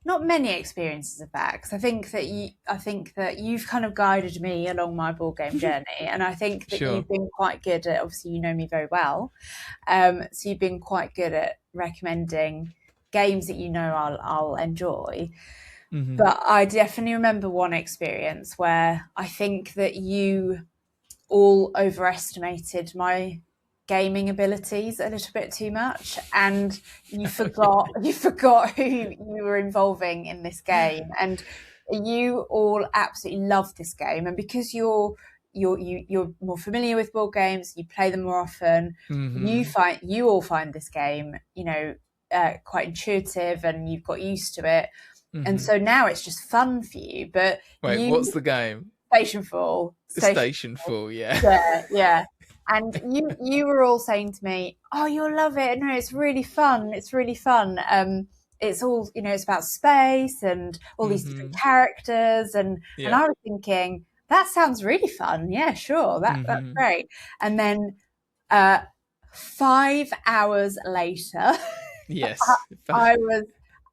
not many experiences of that, because I think that you've kind of guided me along my board game journey, and I think that you've been quite good at, obviously you know me very well, so you've been quite good at recommending games that I'll enjoy. But I definitely remember one experience where I think that you all overestimated my gaming abilities a little bit too much, and you forgot who you were involving in this game, and you all absolutely love this game, and because you're more familiar with board games, you play them more often. You all find this game, quite intuitive, and you've got used to it, and so now it's just fun for you. But
Wait, what's the game?
Station Fall.
Station Fall, yeah.
Yeah. And you were all saying to me, "Oh, you'll love it. No, it's really fun. It's really fun. It's all, it's about space and all these different characters." And I was thinking, that sounds really fun. Yeah, sure. That's great. And then 5 hours later,
yes,
I was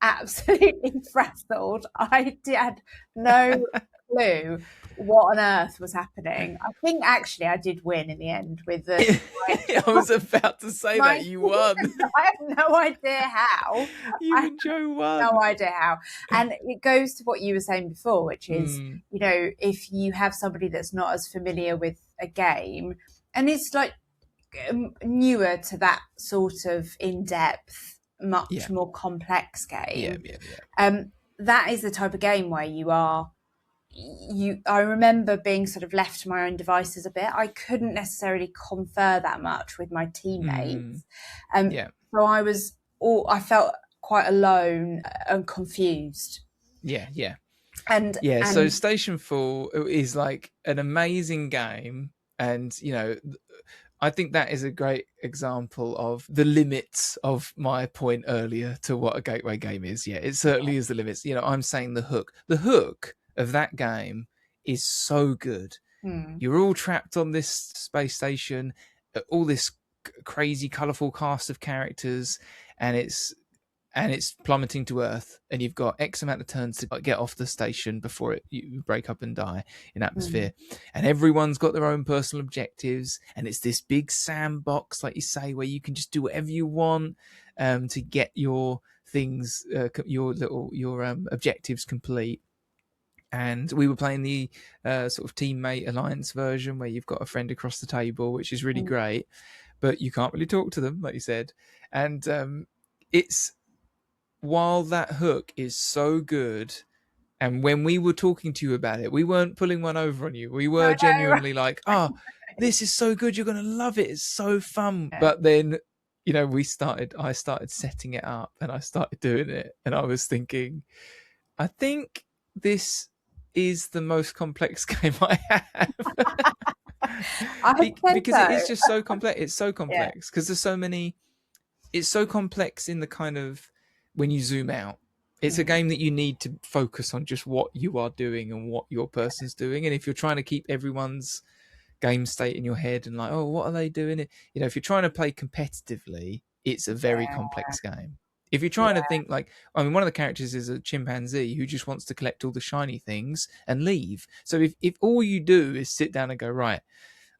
absolutely frazzled. I had no clue what on earth was happening. I think actually I did win in the end with the.
I was about to say that you won.
I have no idea how.
You and Joe won.
No idea how. And it goes to what you were saying before, which is, if you have somebody that's not as familiar with a game and it's like newer to that sort of in-depth, much more complex game. That is the type of game where I remember being sort of left to my own devices a bit. I couldn't necessarily confer that much with my teammates. So I felt quite alone and confused. And
so Station Fall is like an amazing game, and I think that is a great example of the limits of my point earlier to what a gateway game is. Yeah, it certainly is the limits. I'm saying the hook of that game is so good. You're all trapped on this space station, all this crazy colorful cast of characters, and it's plummeting to Earth, and you've got X amount of turns to get off the station before you break up and die in atmosphere. And everyone's got their own personal objectives, and it's this big sandbox, like you say, where you can just do whatever you want to get your things, your objectives complete. And we were playing the sort of teammate alliance version, where you've got a friend across the table, which is really great, but you can't really talk to them, like you said. And it's, while that hook is so good, and when we were talking to you about it, we weren't pulling one over on you. We were genuinely like, "Oh, this is so good. You're going to love it. It's so fun." But then, I started setting it up, and I started doing it, and I was thinking, I think this is the most complex game I have. Because it is just so complex. It's so complex because there's so many. It's so complex in the kind of, when you zoom out, it's a game that you need to focus on just what you are doing and what your person's doing. And if you're trying to keep everyone's game state in your head and like, oh, what are they doing? If you're trying to play competitively, it's a very complex game. If you're trying to think like, one of the characters is a chimpanzee who just wants to collect all the shiny things and leave. So if all you do is sit down and go, right,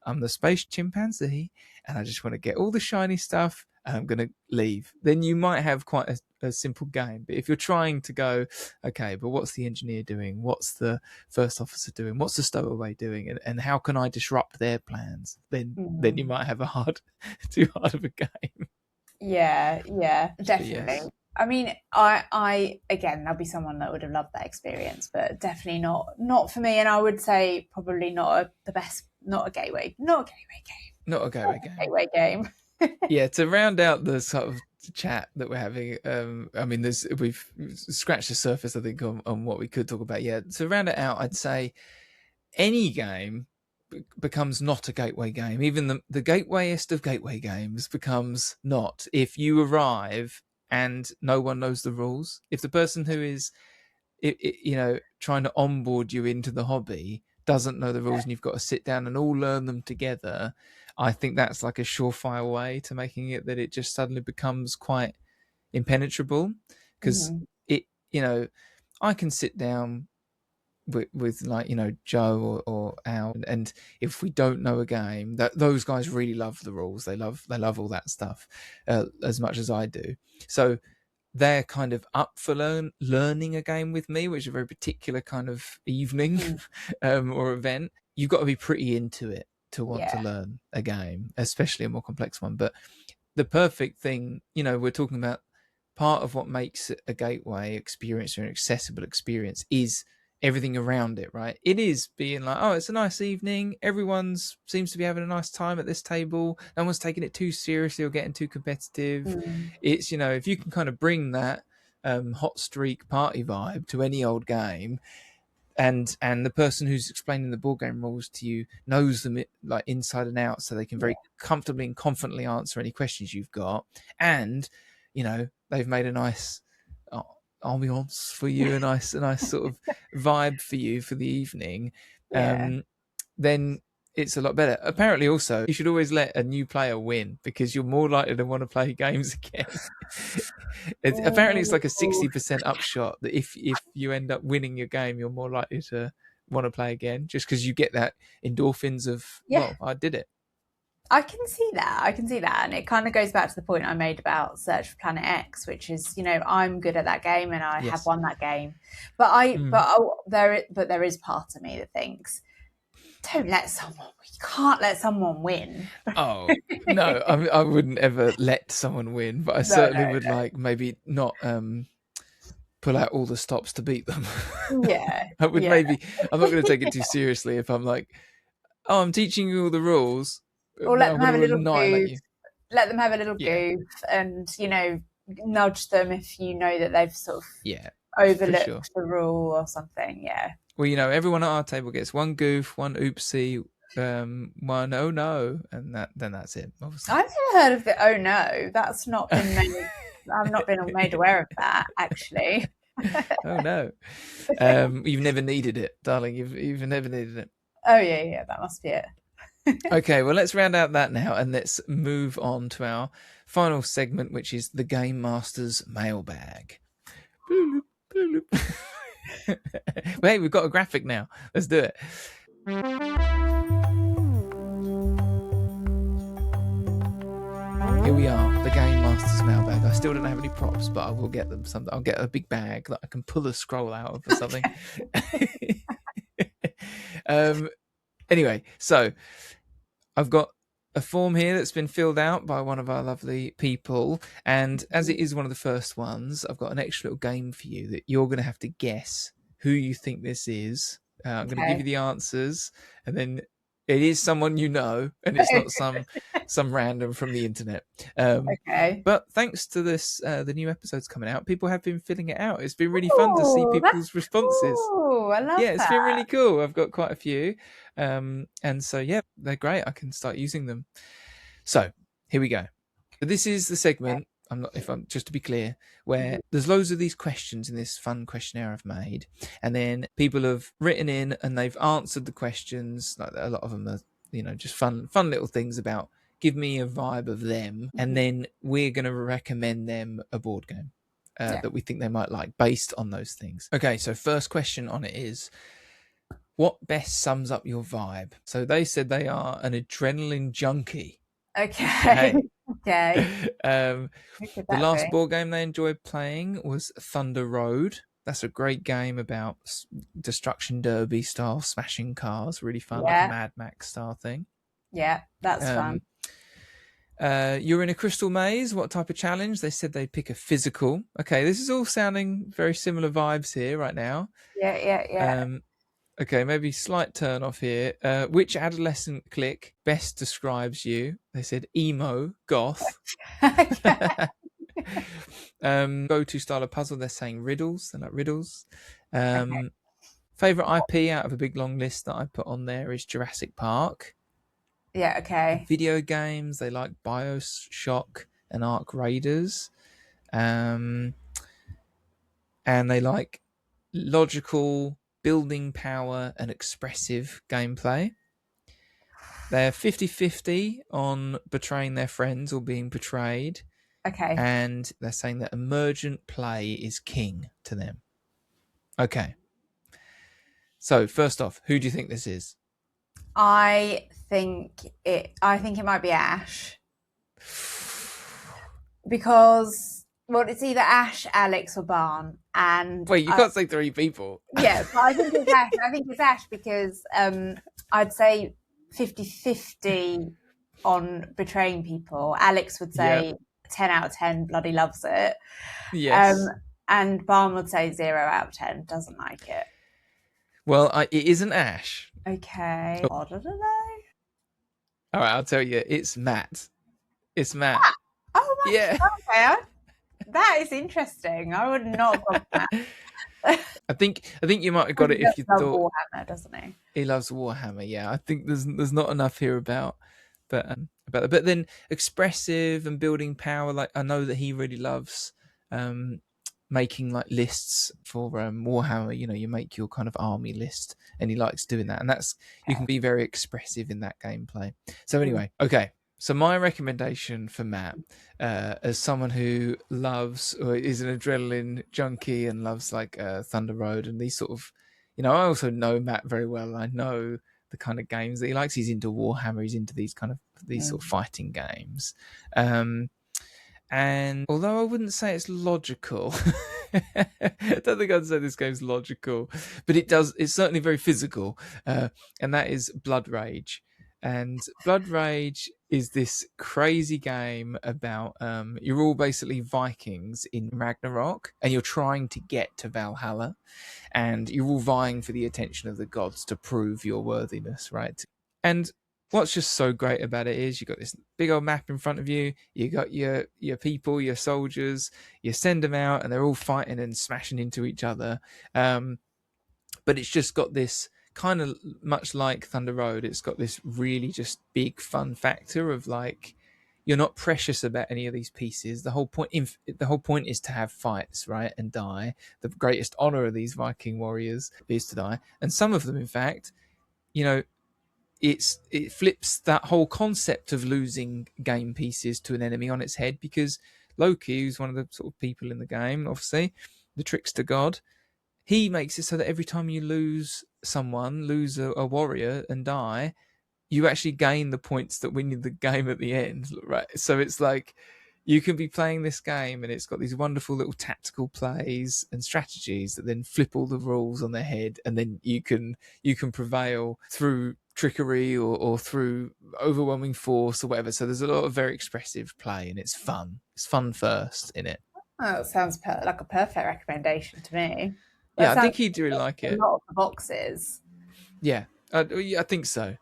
I'm the space chimpanzee and I just want to get all the shiny stuff, I'm going to leave, then you might have quite a simple game. But if you're trying to go, okay, but what's the engineer doing? What's the first officer doing? What's the stowaway doing? And how can I disrupt their plans? Then you might have too hard of a game.
Yeah, definitely. Yes. I mean, I again, there'll be someone that would have loved that experience, but definitely not for me. And I would say probably not a gateway game.
Yeah, to round out the sort of chat that we're having, we've scratched the surface, I think, on what we could talk about. Yeah, to round it out, I'd say any game becomes not a gateway game. Even the gatewayest of gateway games becomes not if you arrive and no one knows the rules. If the person who is trying to onboard you into the hobby doesn't know the rules, and you've got to sit down and all learn them together, I think that's like a surefire way to making it that it just suddenly becomes quite impenetrable. Because I can sit down with like Joe or Al, and if we don't know a game, those guys really love the rules. They love all that stuff as much as I do. So they're kind of up for learning a game with me, which is a very particular kind of evening or event. You've got to be pretty into it to want to learn a game, especially a more complex one. But the perfect thing, we're talking about part of what makes a gateway experience or an accessible experience is everything around it, right? It is being like, oh, it's a nice evening. Everyone seems to be having a nice time at this table. No one's taking it too seriously or getting too competitive. It's, if you can kind of bring that hot streak party vibe to any old game, and the person who's explaining the board game rules to you knows them like inside and out, so they can very comfortably and confidently answer any questions you've got, and they've made a nice ambiance for you, a nice sort of vibe for you for the evening, then it's a lot better. Apparently, also, you should always let a new player win because you're more likely to want to play games again. Apparently, it's like a 60% upshot that if you end up winning your game, you're more likely to want to play again, just because you get that endorphins of, well, I did it.
I can see that. And it kind of goes back to the point I made about Search for Planet X, which is, I'm good at that game and I have won that game. But there is part of me that thinks, you can't let someone win.
Oh, no, I wouldn't ever let someone win, but I certainly would like maybe not pull out all the stops to beat them. I would maybe, I'm not going to take it too seriously if I'm like, oh, I'm teaching you all the rules.
Or let them have a little goof. Let them have a little goof and, nudge them if you know that they've sort of overlooked the rule or something. Yeah.
Well, everyone at our table gets one goof, one oopsie, one oh no, and then that's it. Obviously.
I've never heard of the oh no. That's not been made. I've not been made aware of that, actually.
Oh no. You've never needed it, darling. You've never needed it.
Oh yeah, that must be it.
Okay, well, let's round out that now and let's move on to our final segment, which is the Game Master's Mailbag. Wait, we've got a graphic now. Let's do it. Here we are, the Game Master's Mailbag. I still don't have any props, but I will get them someday. I'll get a big bag that I can pull a scroll out of or something. Anyway, so I've got a form here that's been filled out by one of our lovely people, and as it is one of the first ones, I've got an extra little game for you that you're going to have to guess who you think this is. I'm going to give you the answers, and then it is someone you know, and it's not some random from the internet. But thanks to this, the new episodes coming out, people have been filling it out. It's been really fun to see people's responses.
Cool. I love
it's been really cool. I've got quite a few, and so they're great. I can start using them. So here we go. So this is the segment. Just to be clear, where there's loads of these questions in this fun questionnaire I've made, and then people have written in and they've answered the questions. Like a lot of them are, just fun little things about give me a vibe of them, and then we're going to recommend them a board game that we think they might like based on those things. Okay, so first question on it is, what best sums up your vibe? So they said they are an adrenaline junkie.
Okay.
The last board game they enjoyed playing was Thunder Road. That's a great game about destruction derby style, smashing cars. Really fun, like a Mad Max style thing.
Yeah, that's fun.
You're in a crystal maze. What type of challenge? They said they'd pick a physical. Okay, this is all sounding very similar vibes here right now.
Yeah.
Okay, maybe slight turn off here. Which adolescent clique best describes you? They said emo, goth. Go-to style of puzzle, they're saying riddles. They like riddles. Favorite IP out of a big long list that I put on there is Jurassic Park.
Yeah, okay.
Video games, they like BioShock and Ark Raiders. And they like logical, building power and expressive gameplay. They're 50-50 on betraying their friends or being betrayed.
Okay.
And they're saying that emergent play is king to them. Okay. So first off, who do you think this is?
I think it might be Ash. Because Well, it's either Ash, Alex, or Barn. And
Wait, you can't say 3 people.
yeah, but I think it's Ash. I think it's Ash because I'd say 50-50 on betraying people. Alex would say 10 out of 10 bloody loves it.
Yes.
And Barn would say 0 out of 10 doesn't like it.
Well, it isn't Ash.
Okay. I don't know.
All right, I'll tell you. It's Matt. It's Matt.
Oh my
Yeah.
God. Okay. That is interesting. I would not have gone that.
I think you might have got it if you thought
Warhammer, doesn't he?
He loves Warhammer. Yeah, I think there's not enough here about that. But then expressive and building power. Like I know that he really loves making like lists for Warhammer. You know, you make your kind of army list, and he likes doing that. And that's you can be very expressive in that gameplay. So anyway, okay. So my recommendation for Matt, as someone who loves or is an adrenaline junkie and loves like Thunder Road and these sort of, you know, I also know Matt very well. I know the kind of games that he likes. He's into Warhammer. He's into these sort of fighting games. And although I wouldn't say it's logical, I don't think I'd say this game's logical, but it's certainly very physical. And that is Blood Rage. And Blood Rage is this crazy game about you're all basically Vikings in Ragnarok, and you're trying to get to Valhalla, and you're all vying for the attention of the gods to prove your worthiness, right? And what's just so great about it is you've got this big old map in front of you, you got your people, your soldiers, you send them out, and they're all fighting and smashing into each other. But it's just got this kind of much like Thunder Road, it's got this really just big fun factor of like you're not precious about any of these pieces. The whole point is to have fights, right, and die. The greatest honor of these Viking warriors is to die, and some of them, in fact, you know, it flips that whole concept of losing game pieces to an enemy on its head, because Loki, who's one of the sort of people in the game, obviously the trickster god, he makes it so that every time you lose a warrior and die, you actually gain the points that win you the game at the end, right? So it's like you can be playing this game and it's got these wonderful little tactical plays and strategies that then flip all the rules on their head, and then you can prevail through trickery or through overwhelming force or whatever. So there's a lot of very expressive play, and it's fun. It's fun first in it.
Oh, it sounds like a perfect recommendation to me.
Yeah, I think he'd really like it.
A lot of the boxes.
Yeah, I think so.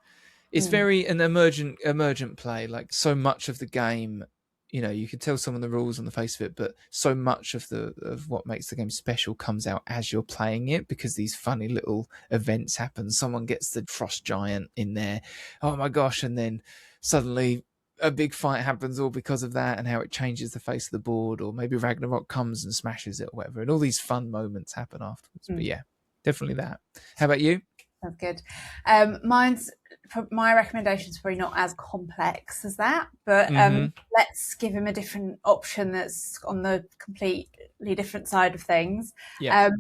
It's very an emergent play. Like so much of the game, you know, you can tell some of the rules on the face of it, but so much of what makes the game special comes out as you're playing it, because these funny little events happen. Someone gets the frost giant in there, oh my gosh, and then suddenly a big fight happens all because of that, and how it changes the face of the board, or maybe Ragnarok comes and smashes it or whatever, and all these fun moments happen afterwards. But yeah, definitely that. How about you?
That's good. My recommendation's probably not as complex as that, but let's give him a different option that's on the completely different side of things.
Yeah.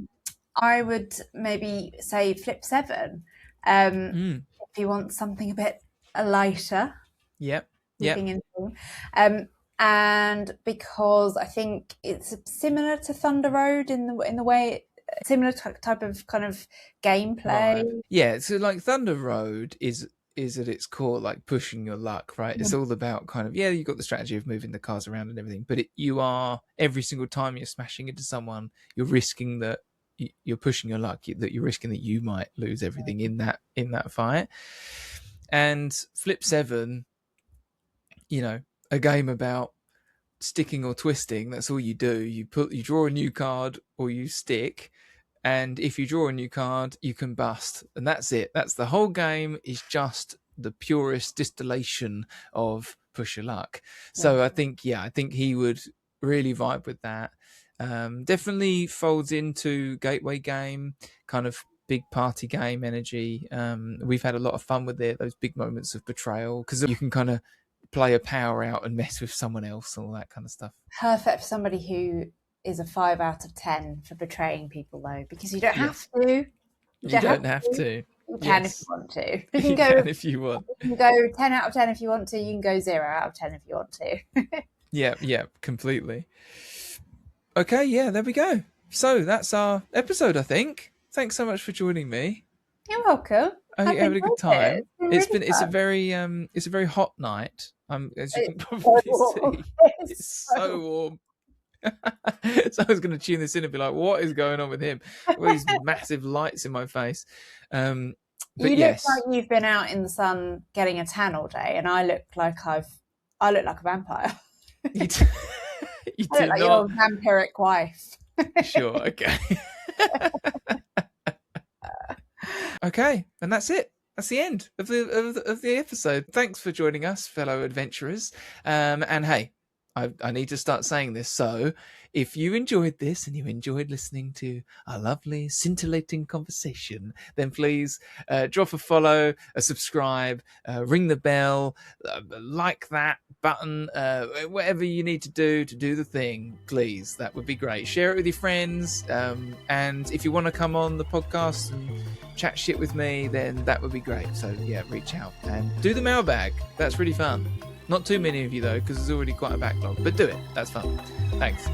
I would maybe say Flip 7. If you want something a bit lighter.
Yep.
And because I think it's similar to Thunder Road in the way, similar type of kind of gameplay.
Right. Yeah, so like Thunder Road is at its core like pushing your luck, right? It's all about kind of, you've got the strategy of moving the cars around and everything, but you are, every single time you're smashing into someone, you're risking that you're pushing your luck, that you're risking that you might lose everything in that fight. And Flip 7, you know, a game about sticking or twisting. That's all you do. You draw a new card or you stick, and if you draw a new card, you can bust, and that's it. That's the whole game. Is just the purest distillation of push your luck. So I think he would really vibe with that. Definitely folds into gateway game, kind of big party game energy. We've had a lot of fun with it. Those big moments of betrayal, because you can kind of play a power out and mess with someone else and all that kind of stuff.
Perfect for somebody who is a 5 out of 10 for betraying people, though, because you don't have to.
You don't have to.
You can if you want to.
You can if you want.
You can go 10 out of 10 if you want to. You can go 0 out of 10 if you want to.
Yeah, completely. Okay, yeah, there we go. So that's our episode, I think. Thanks so much for joining me.
You're welcome.
I hope
I've
you're having a good
enjoyed it.
time.
It's been
It's a
really
very hot night. As you
fun.
can
It's so
probably
warm.
see, it's
It's
so warm. So I was going to tune this in and be like, "What is going on with him? All these massive lights in my face." But
you
yes,
look like you've been out in the sun getting a tan all day, and I look like a vampire.
you
I look
do
like
not.
your vampiric wife.
Sure, okay. Okay, and that's it. That's the end of the episode. Thanks for joining us, fellow adventurers. And hey, I need to start saying this. So, if you enjoyed this and you enjoyed listening to our lovely, scintillating conversation, then please drop a follow, a subscribe, ring the bell, like that button, whatever you need to do the thing, please. That would be great. Share it with your friends. And if you want to come on the podcast and chat shit with me, then that would be great. So yeah, reach out and do the mailbag. That's really fun. Not too many of you though, because there's already quite a backlog, but do it. That's fun. Thanks.